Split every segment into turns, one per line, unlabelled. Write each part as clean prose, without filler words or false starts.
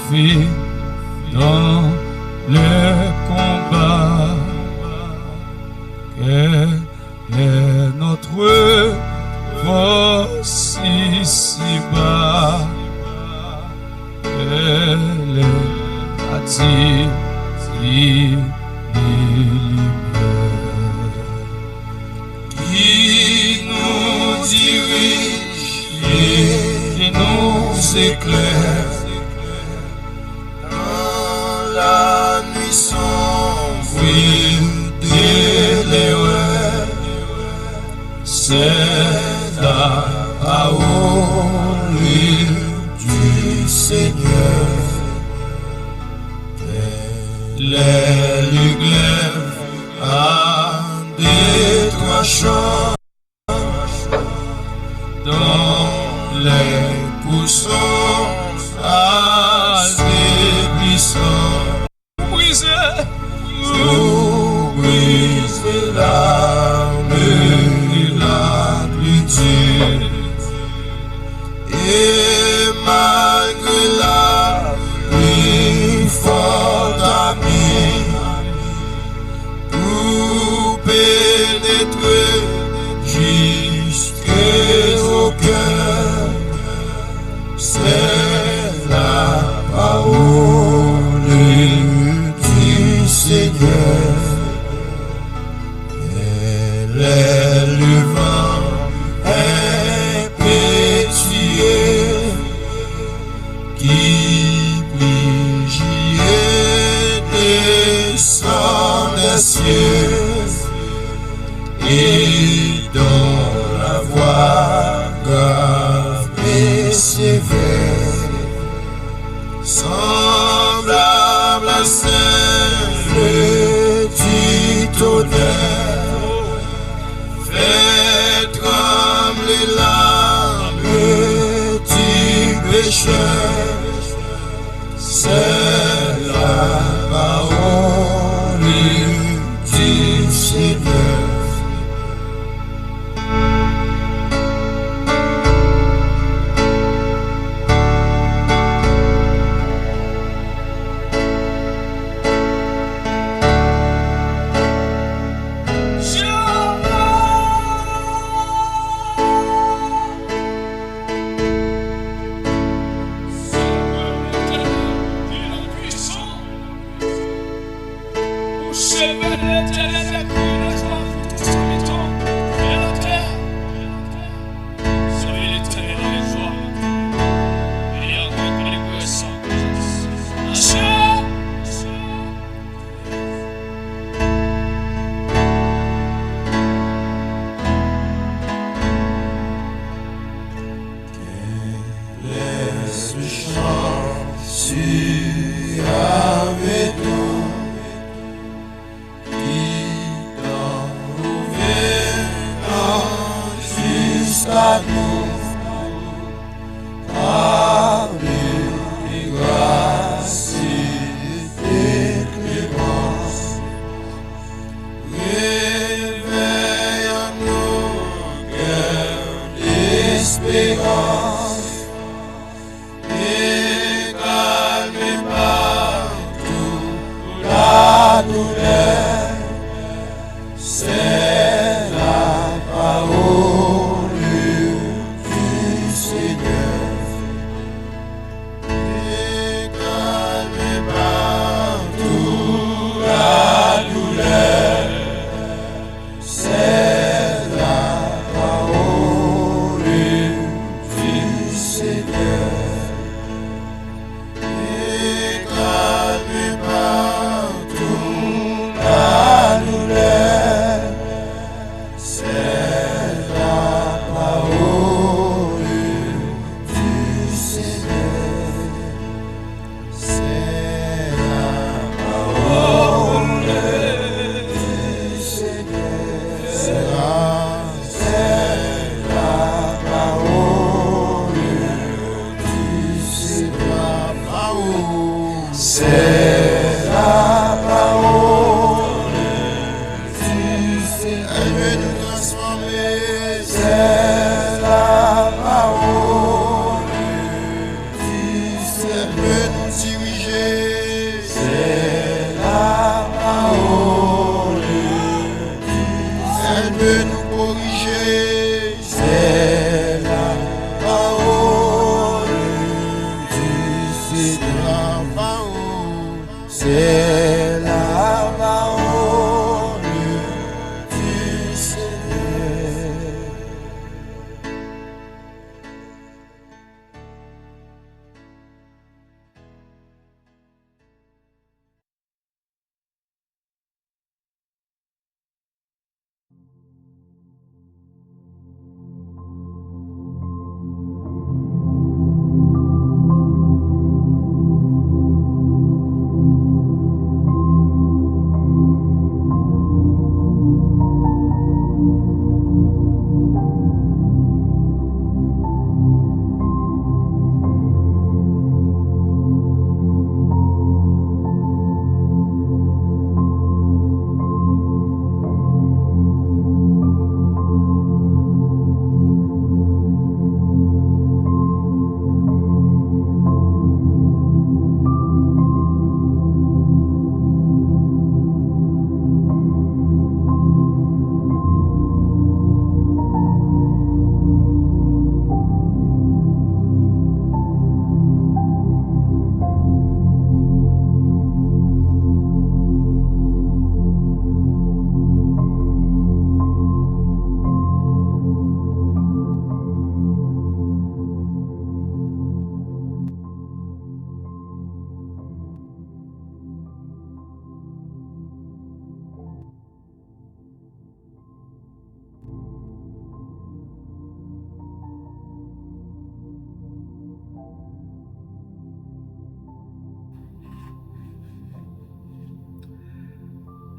fait dans le combat. Quelle est notre force ici-bas? Elle est attire les lumières qui nous dirige et qui nous éclaire dans la nuit sombre de l'erreur. C'est la parole du Seigneur. Les glaives à des trois champs dans les poussons à des buissons. Vous brisez l'arme la plus dure et malgré la pluie forte amie pour pénétrer jusqu'au cœur, c'est la parole du Seigneur. Elle est le vent impétueux qui descend des cieux et dans la voie grave et sévère, semblable à celle du tonnerre, fait trembler l'âme du pécheur. C'est la parole du Seigneur. c'est la parole du Seigneur.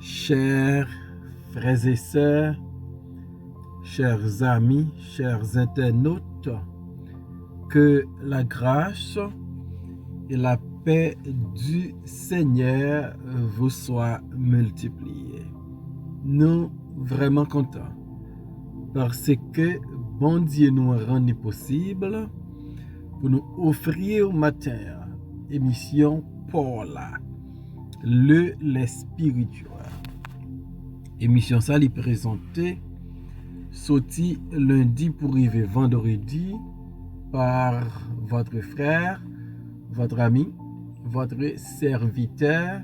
Chers frères et sœurs, chers amis, chers internautes, que la grâce et la paix du Seigneur vous soient multipliées. Nous vraiment contents parce que bon Dieu nous a rendu possible pour nous offrir au matin émission Paula, le lait spirituel. Émission ça li présenté sorti lundi pour arriver vendredi par votre frère, votre ami, votre serviteur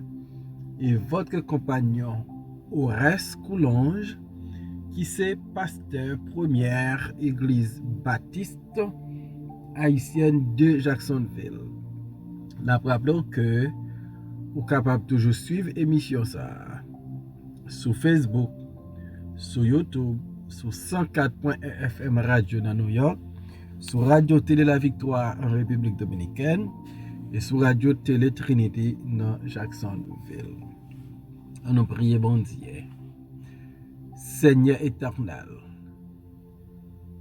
et votre compagnon Horace Coulonge, qui c'est pasteur première église baptiste haïtienne de Jacksonville. Nous rappelons que vous êtes capable de toujours suivre l'émission ça sur Facebook, sur YouTube, sur 104.1 FM Radio dans New York, sur Radio Télé La Victoire en République Dominicaine et sur Radio Télé Trinity dans Jacksonville. On nous prie bon Dieu. Seigneur éternel,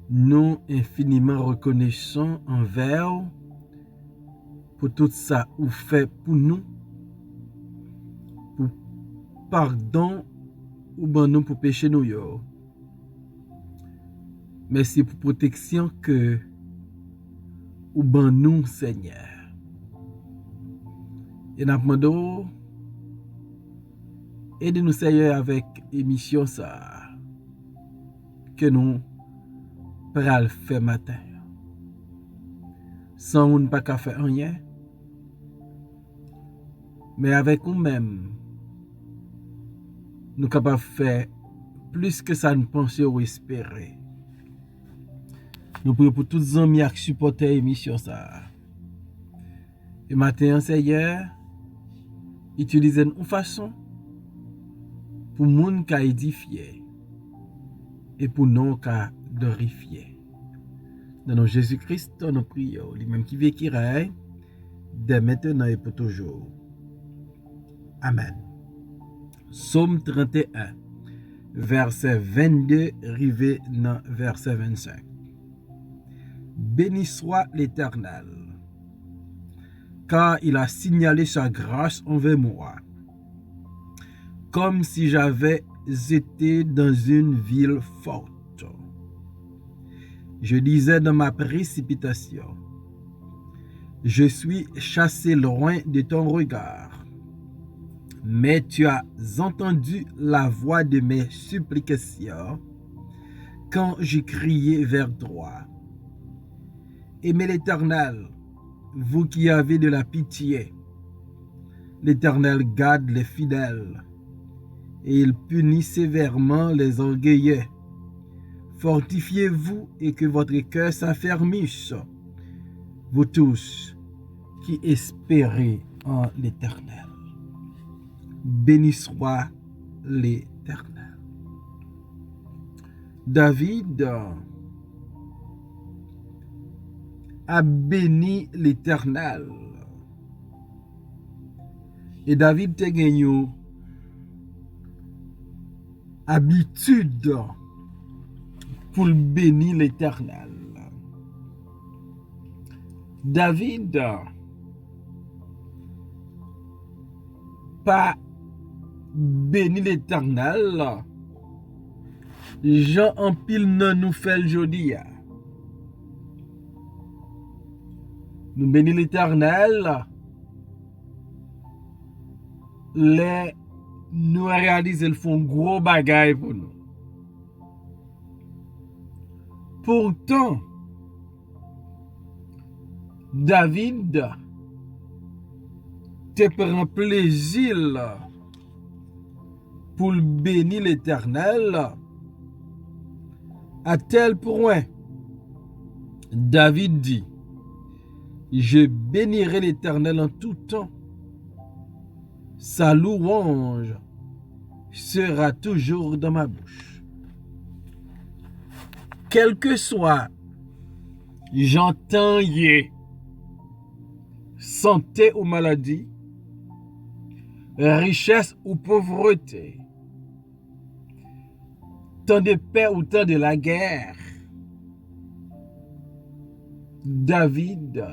nous infiniment reconnaissants envers vous pour tout ça vous fait pour nous, pour pardon ou ben nous pour péché nous yo. Merci pour protection que ou ben nous Seigneur. Et nous demandons aidez-nous Seigneur avec émission ça que nous pral faire matin. Sans nous pas qu'à faire rien. Mais avec nous-mêmes nous capables de faire plus que ça nous penser ou espérer. Nous prions pour tous les amis qui supportent l'émission ça. Et matin, Seigneur, utilisez une façon pour les gens qui édifié et pour nous qui glorifié. Dans le nom de Jésus-Christ, nous prions, lui-même qui vit qui règne, dès maintenant et pour toujours. Amen. Psaume 31, verset 22, rivé dans verset 25. Béni soit l'Éternel, car il a signalé sa grâce envers moi, comme si j'avais été dans une ville forte. Je disais dans ma précipitation, je suis chassé loin de ton regard. Mais tu as entendu la voix de mes supplications quand j'ai crié vers toi. Aimez l'Éternel, vous qui avez de la pitié, L'Éternel garde les fidèles, et il punit sévèrement les orgueilleux. Fortifiez-vous et que votre cœur s'affermisse, vous tous qui espérez en l'Éternel. Béni soit l'Éternel. David a béni l'Éternel. Et David te gagné habitude pour bénir l'Éternel. David pas béni l'Éternel. Jean en pile nan nous fait jodi. Nous bénis l'Éternel. Les nous réaliser le font gros bagaille pour nous. Pourtant, David te prend plaisir pour bénir l'Éternel à tel point. David dit, je bénirai l'Éternel en tout temps. Sa louange sera toujours dans ma bouche. Quel que soit, j'entends santé ou maladie, richesse ou pauvreté, temps de paix ou temps de la guerre, David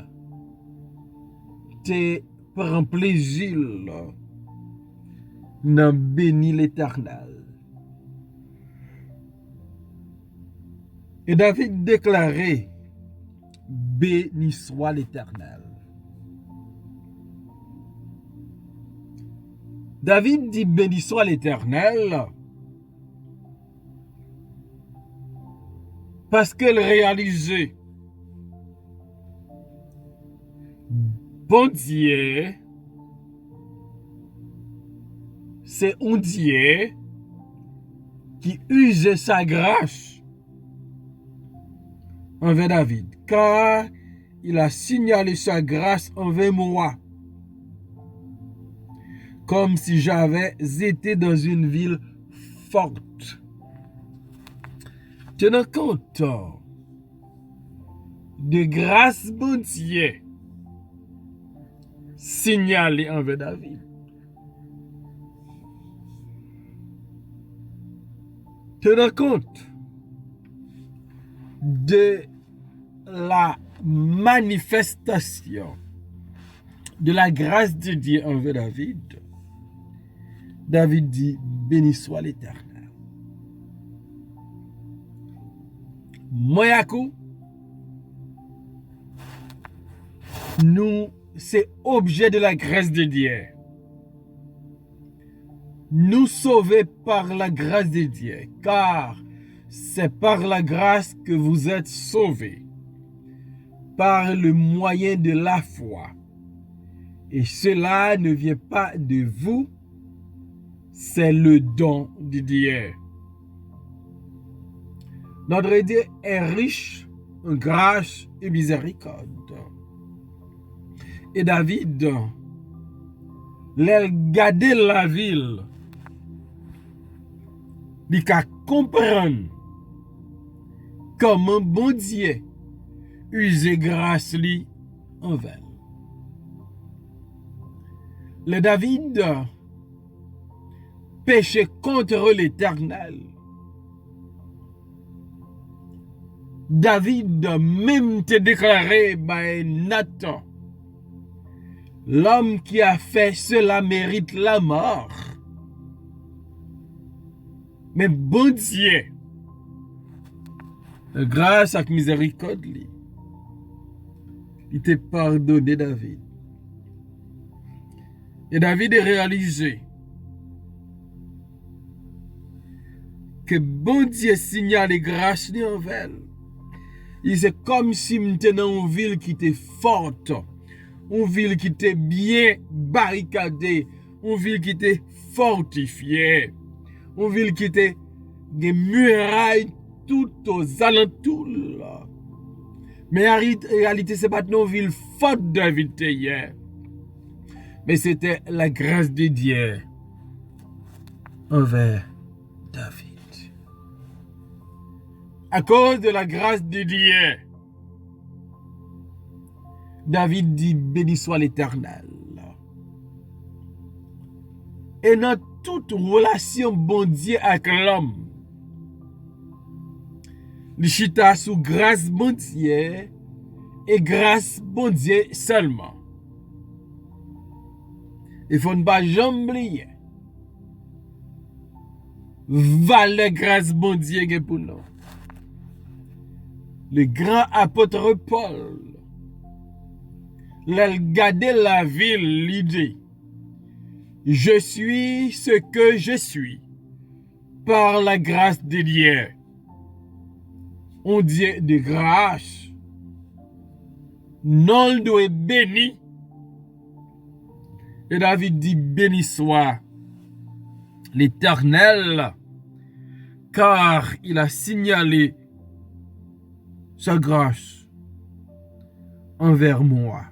te prend plaisir dans bénir l'Éternel. Et David déclarait, béni soit l'Éternel. David dit, béni soit l'Éternel, parce qu'elle réalisait, bon Dieu, c'est un Dieu qui use sa grâce envers David, car il a signalé sa grâce envers moi, comme si j'avais été dans une ville forte. Tenant compte de grâce bon Dieu signalé envers David. Tenant compte de la manifestation de la grâce de Dieu envers David, David dit, béni soit l'Éternel. Moyakou, nous, c'est objet de la grâce de Dieu. Nous sauvés par la grâce de Dieu, car c'est par la grâce que vous êtes sauvés, par le moyen de la foi. Et cela ne vient pas de vous, c'est le don de Dieu. Notre Dieu est riche en grâce et miséricorde. Et David, il gardait la ville, il a compris comment bon Dieu use grâce li envers. Le David péchait contre l'Éternel. David même te déclaré by Nathan, l'homme qui a fait cela mérite la mort. Mais bon Dieu, grâce à la miséricorde, il t'a pardonné David. Et David a réalisé que bon Dieu signale grâce envers. Il c'est comme si m'était dans une ville qui était forte, une ville qui était bien barricadée, une ville qui était fortifiée, une ville qui était des murailles tout aux alentours. Mais en réalité, ce n'est pas une ville forte David hier. Mais c'était la grâce de Dieu envers David. À cause de la grâce de Dieu, David dit, béni soit l'Éternel. Et dans toute relation bon Dieu avec l'homme, le chita sous grâce bon Dieu et grâce bon Dieu seulement. Il faut ne pas jamais oublier. Valeur grâce bon Dieu pour nous. Le grand apôtre Paul, il a gardé la ville, l'idée. Je suis ce que je suis par la grâce de Dieu. On dit de grâce. Non, doit béni. Et David dit béni soit l'Éternel, car il a signalé sa grâce envers moi.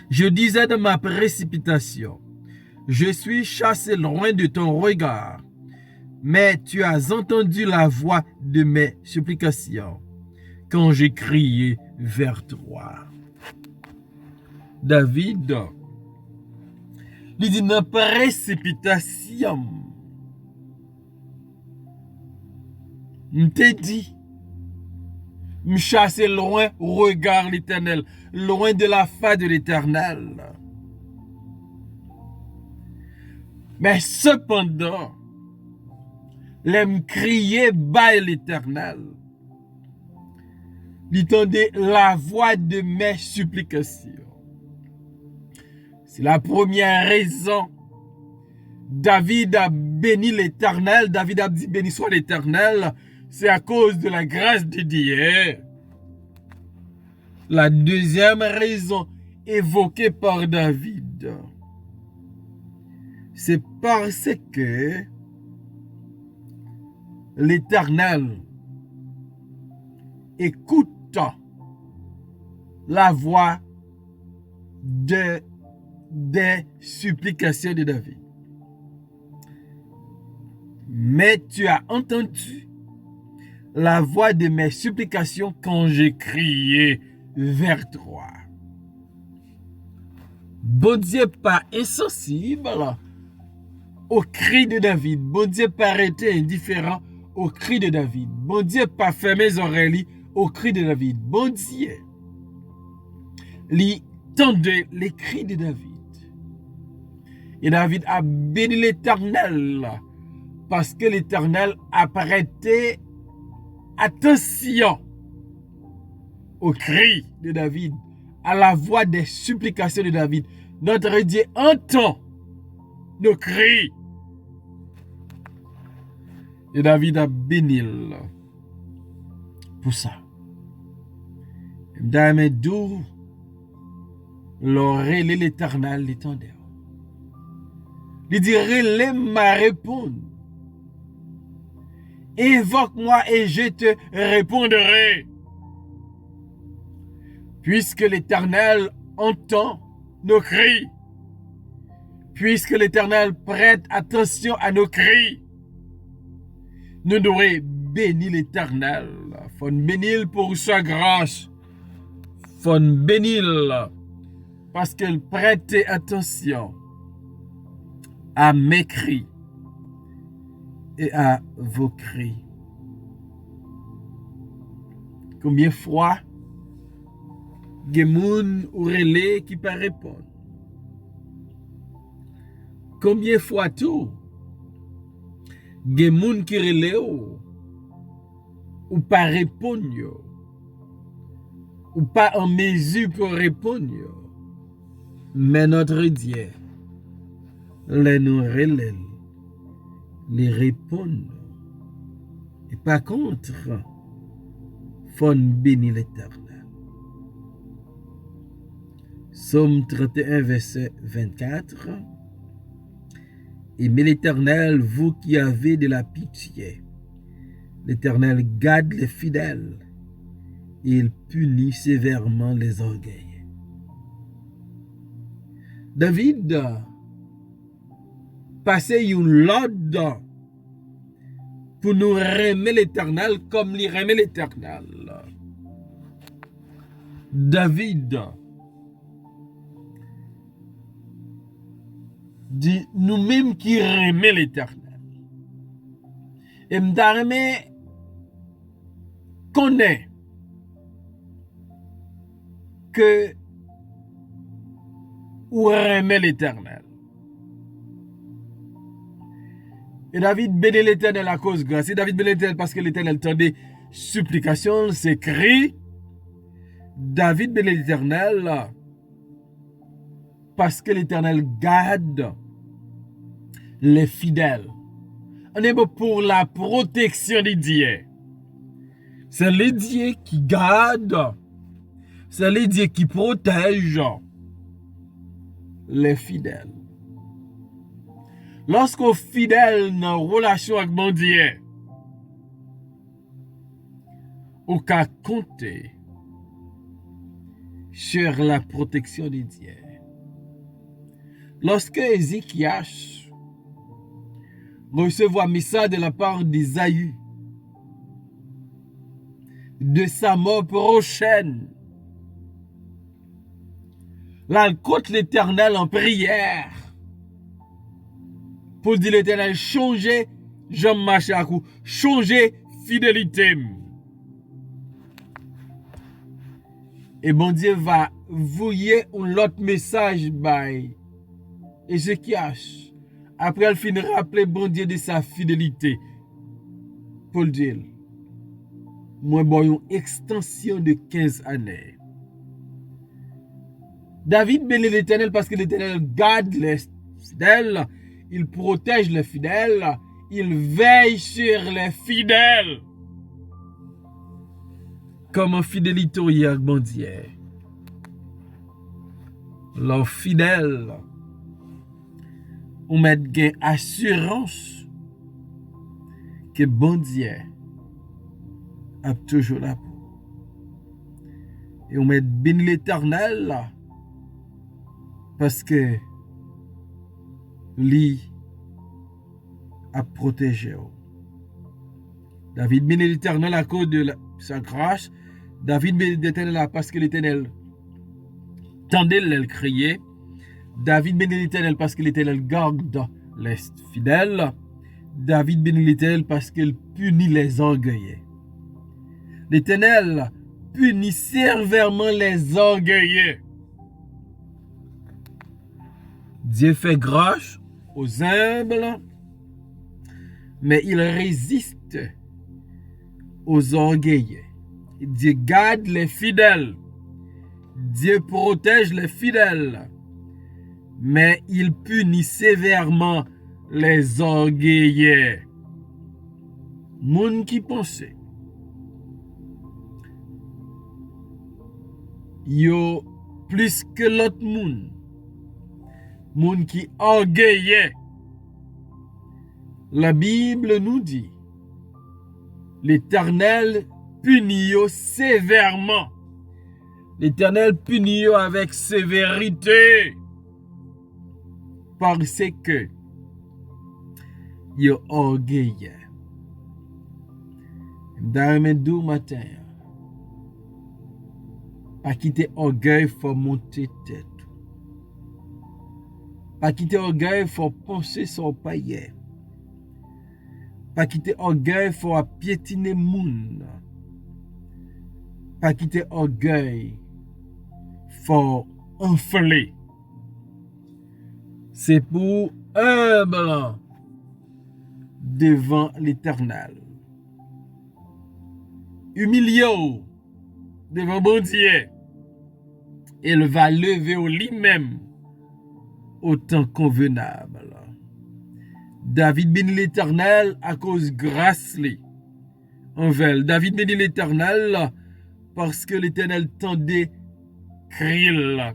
Je disais de ma précipitation, je suis chassé loin de ton regard, mais tu as entendu la voix de mes supplications quand j'ai crié vers toi. David, il dit dans précipitation, je t'ai dit, me chasser loin au regard l'Éternel, loin de la face de l'Éternel. Mais cependant, l'aime crier bas l'Éternel. Il tendait la voix de mes supplications. C'est la première raison. David a béni l'Éternel. David a dit béni soit l'Éternel. C'est à cause de la grâce de Dieu. La deuxième raison évoquée par David, c'est parce que l'Éternel écoute la voix des supplications de David. Mais tu as entendu la voix de mes supplications quand j'ai crié vers toi. Bon Dieu pas insensible au cri de David. Bon Dieu pas été indifférent au cri de David. Bon Dieu pas fermé les oreilles au cri de David. Bon Dieu lui tendait les cris de David. Et David a béni l'Éternel parce que l'Éternel a prêté attention au cri de David, à la voix des supplications de David. Notre Dieu entend nos cris. Et David a béni pour ça. D'ailleurs, d'où l'oreille l'Éternel l'étendait. Il dit, relève ma réponse. Évoque-moi et je te répondrai. Puisque l'Éternel entend nos cris, puisque l'Éternel prête attention à nos cris, nous devons bénir l'Éternel. Faut bénir pour sa grâce. Faut bénir parce qu'il prête attention à mes cris et à vos cris. Combien de fois il y a des gens ou relais qui ne répondent? Combien de fois tout? Il y a des gens qui relais ou pas répondent, ou pas en mesure pour répondre. Mais notre Dieu, les nous relève, les répondent. Et par contre, il faut bénir l'Éternel. Psaume 31, verset 24. Aimez l'Éternel, vous qui avez de la pitié. L'Éternel garde les fidèles et il punit sévèrement les orgueils. David passait une l'ordre pour nous aimer l'Éternel comme il aimait l'Éternel. David dit nous-mêmes qui aimons l'Éternel. Et m'darmé connaît que ou aimer l'Éternel. Et David bénit l'Éternel à cause de grâce. Et David bénit l'Éternel parce que l'Éternel tendait supplication, ses cris. David bénit l'Éternel parce que l'Éternel garde les fidèles. On est bon pour la protection des dieux. C'est les dieux qui gardent, c'est les dieux qui protègent les fidèles. Lorsqu'on fidèle dans une relation avec mon Dieu, on peut compter sur la protection des dieux. Lorsque Ézéchias recevait un message de la part d'Isaïe de sa mort prochaine, là, il compte l'Éternel en prière pour dire l'Éternel, changez, j'aime marcher à coup, changez fidélité. Et bon Dieu va voyer un autre message by Ézéchias. Après, elle finit rappeler bon Dieu de sa fidélité. Pour dire, moi, bon, une extension de 15 années. David bénit l'Éternel parce que l'Éternel garde les fidèles, il protège les fidèles, il veille sur les fidèles. Comme un fidélité hier, bon Dieu. Leurs fidèles, on met gain assurance que bon Dieu a toujours là pour. Et on met béni l'Éternel là. Parce que lui a protégé. David bénit l'Éternel à cause de sa grâce. David bénit l'Éternel parce que l'Éternel tendait le crier. David bénit l'Éternel parce que l'Éternel garde les fidèles. David bénit l'Éternel parce qu'il punit les orgueilleux. L'Éternel punit sévèrement les orgueilleux. Dieu fait grâce aux humbles, mais il résiste aux orgueilleux. Dieu garde les fidèles. Dieu protège les fidèles, mais il punit sévèrement les orgueilleux. Moun qui pense, yo plus que l'autre moun. Moun qui orgueilleux. La Bible nous dit, l'Éternel punit yo sévèrement. L'Éternel punit yo avec sévérité. Parce que yo orgueilleux. D'armedou matin. Pas quitter orgueil, faut monter tête. Pas quitter orgueil, faut penser son païen. Pas quitter orgueil, faut piétiner moun. Pas quitter orgueil, faut enfler. C'est pour humble devant l'Éternel. Humilié devant bon Dieu. Il va lever au lui-même au temps convenable. David bénit l'Éternel à cause grâce li envers. David bénit l'Éternel parce que l'Éternel tendait crier.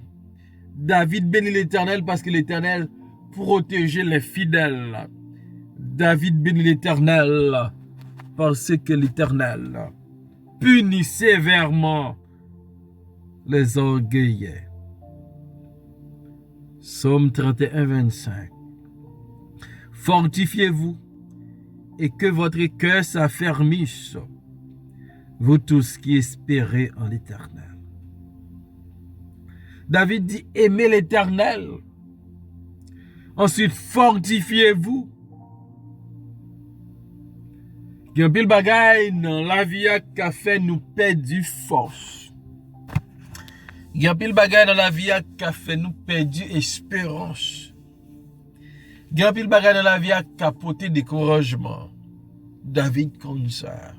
David bénit l'Éternel parce que l'Éternel protégeait les fidèles. David bénit l'Éternel parce que l'Éternel punit sévèrement les orgueilleux. Psaume 31, 25. Fortifiez-vous et que votre cœur s'affermisse, vous tous qui espérez en l'Éternel. David dit, aimez l'Éternel. Ensuite, fortifiez-vous. Il y a un pile bagay dans la vie qui a fait nous perdre force. Il y a un pile bagay dans la vie qui a fait nous perdre espérance. Il y a un pile bagay dans la vie qui a porté découragement. David comme ça.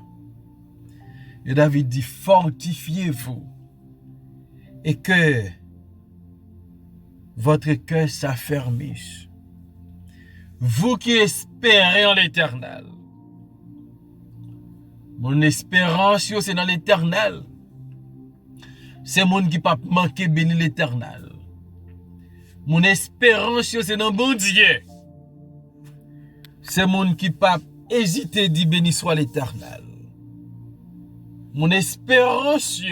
Et David dit, fortifiez-vous. Et que votre cœur s'affermisse. Vous qui espérez en l'Éternel. Mon espérance, c'est dans l'Éternel. C'est mon qui pas manquer béni l'Éternel. Mon espérance, c'est dans bon Dieu. C'est mon qui pas hésiter d'y béni soit l'Éternel. Mon espérance,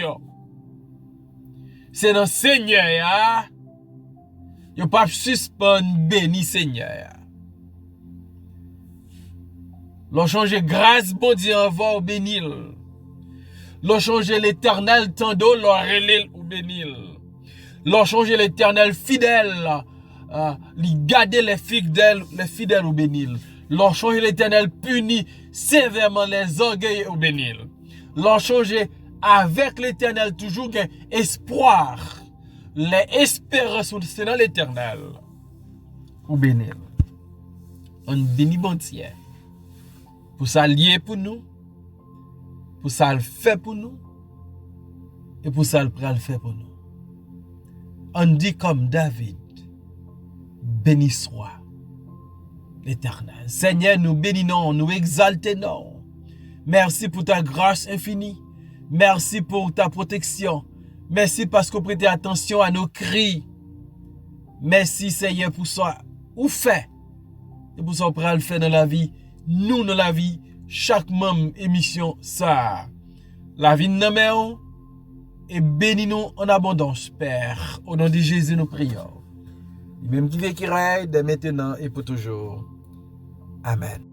c'est dans Seigneur. Yo pas suspendre béni Seigneur. L'on change grâce bon Dieu envers ou bénil. L'on change l'Éternel tendo l'on relève ou bénil. L'on change l'Éternel fidèle, li garde les fidèles ou bénil. L'on change l'Éternel puni sévèrement les orgueils ou bénil. L'on change avec l'Éternel toujours gain espoir. Les espérances c'est dans l'Éternel. Ou bénil. On bénit bon Dieu. Pour ça lié pour nous. Pour ça le fait pour nous. Et pour ça le pral fait pour nous. On dit comme David. Béni soit l'Éternel. Seigneur, nous bénissons, nous exaltons. Merci pour ta grâce infinie. Merci pour ta protection. Merci parce que vous prêtez attention à nos cris. Merci Seigneur pour ça. Ou fait. Et pour ça, on prend le fait dans la vie. Nous, dans la vie, chaque membre émission, ça. La vie de nous et bénis-nous en abondance, Père. Au nom de Jésus, nous prions. Même qui veut qui règne, dès maintenant et pour toujours. Amen.